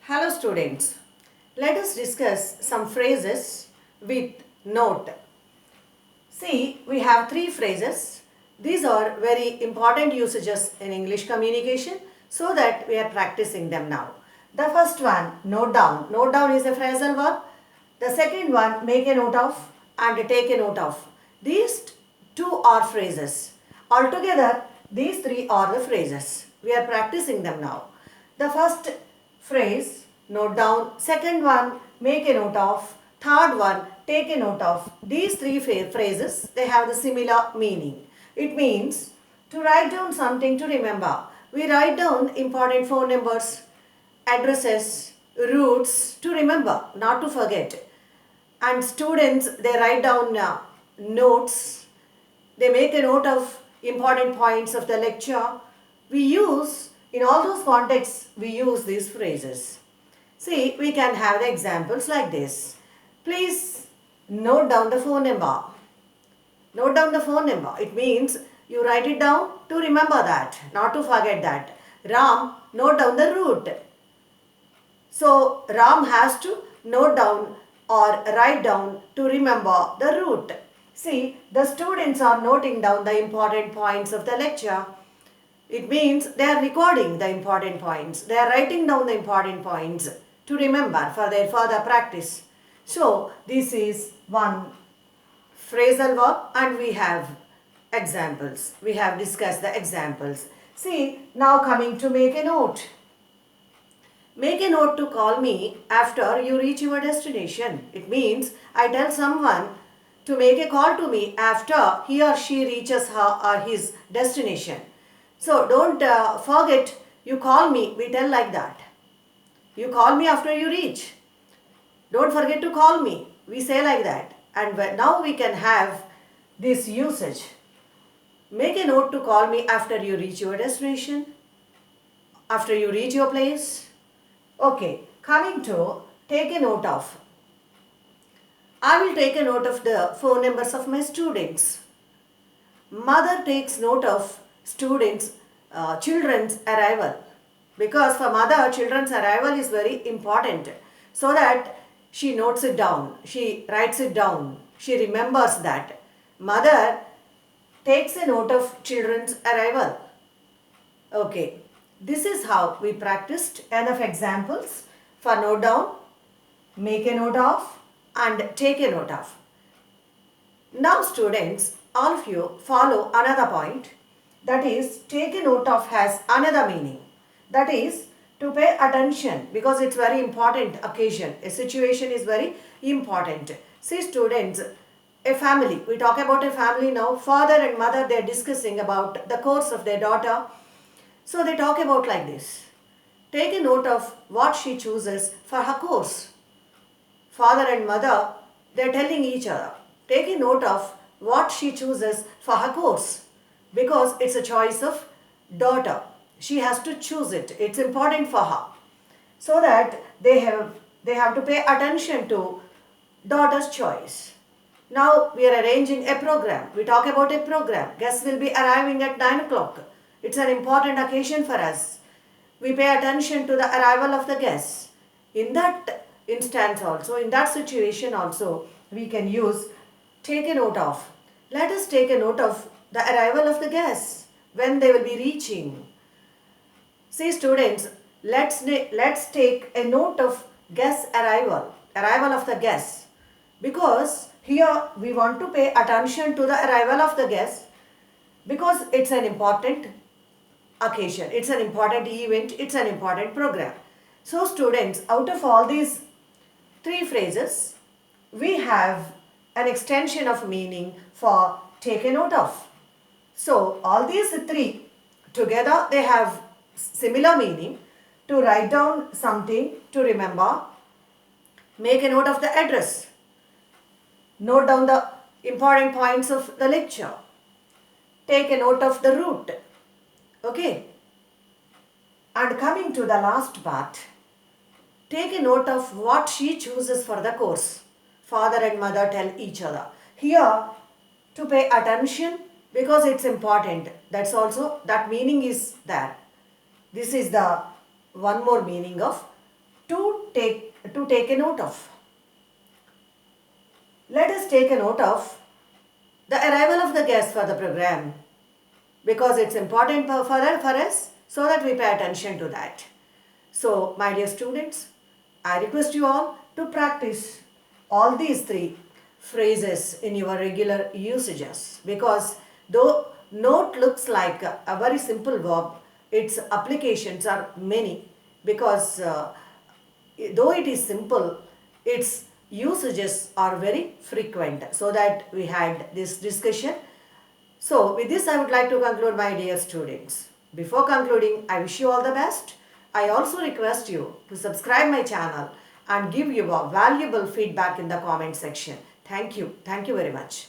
Hello students, let us discuss some phrases with note. See, we have three phrases. These are very important usages in English communication so that we are practicing them now. The first one, note down. Note down is a phrasal verb. The second one, make a note of and take a note of. These two are phrases. Altogether, these three are the phrases. We are practicing them now. The first phrase, note down. Second one, make a note of. Third one, take a note of. These three phrases, they have the similar meaning. It means to write down something to remember. We write down important phone numbers, addresses, routes to remember, not to forget. And students, they write down notes. They make a note of important points of the lecture. We use, in all those contexts, we use these phrases. See, we can have the examples like this. Please note down the phone number. Note down the phone number. It means you write it down to remember that, not to forget that. Ram, note down the route. So, Ram has to note down or write down to remember the route. See, the students are noting down the important points of the lecture. It means they are recording the important points. They are writing down the important points to remember for their further practice. So, this is one phrasal verb and we have examples. We have discussed the examples. See, now coming to make a note. Make a note to call me after you reach your destination. It means I tell someone to make a call to me after he or she reaches her or his destination. So don't forget, you call me, we tell like that. You call me after you reach. Don't forget to call me. We say like that. And now we can have this usage. Make a note to call me after you reach your destination. After you reach your place. Okay, coming to take a note of. I will take a note of the phone numbers of my students. Mother takes note of students, children's arrival. Because for mother, children's arrival is very important. So that she notes it down. She writes it down. She remembers that. Mother takes a note of children's arrival. Okay. This is how we practiced enough examples for note down, make a note of and take a note of. Now students, all of you follow another point, that is take a note of has another meaning. That is to pay attention because it's very important occasion. A situation is very important. See students, a family, we talk about a family now, father and mother, they are discussing about the course of their daughter. So they talk about like this. Take a note of what she chooses for her course. Father and mother, they are telling each other. Take a note of what she chooses for her course. Because it's a choice of daughter. She has to choose it. It's important for her. So that they have to pay attention to daughter's choice. Now we are arranging a program. We talk about a program. Guests will be arriving at 9 o'clock. It's an important occasion for us. We pay attention to the arrival of the guests. In that instance also, in that situation also, we can use take a note of. Let us take a note of the arrival of the guests, when they will be reaching. See students, let's take a note of guest arrival of the guests. Because here we want to pay attention to the arrival of the guests because it's an important occasion, it's an important event, it's an important program. So students, out of all these three phrases, we have an extension of meaning for take a note of. So all these three together, they have similar meaning: to write down something to remember, make a note of the address, note down the important points of the lecture, take a note of the route. Okay, and coming to the last part, take a note of what she chooses for the course. Father and mother tell each other. Here, to pay attention because it's important. That's also, that meaning is there. This is the one more meaning of to take a note of. Let us take a note of the arrival of the guest for the program, because it's important for us, so that we pay attention to that. So, my dear students, I request you all to practice all these three phrases in your regular usages, because though note looks like a very simple verb, its applications are many, because though it is simple, its usages are very frequent. So that we had this discussion. So with this I would like to conclude, my dear students. Before concluding, I wish you all the best. I also request you to subscribe my channel and give your valuable feedback in the comment section. Thank you. Thank you very much.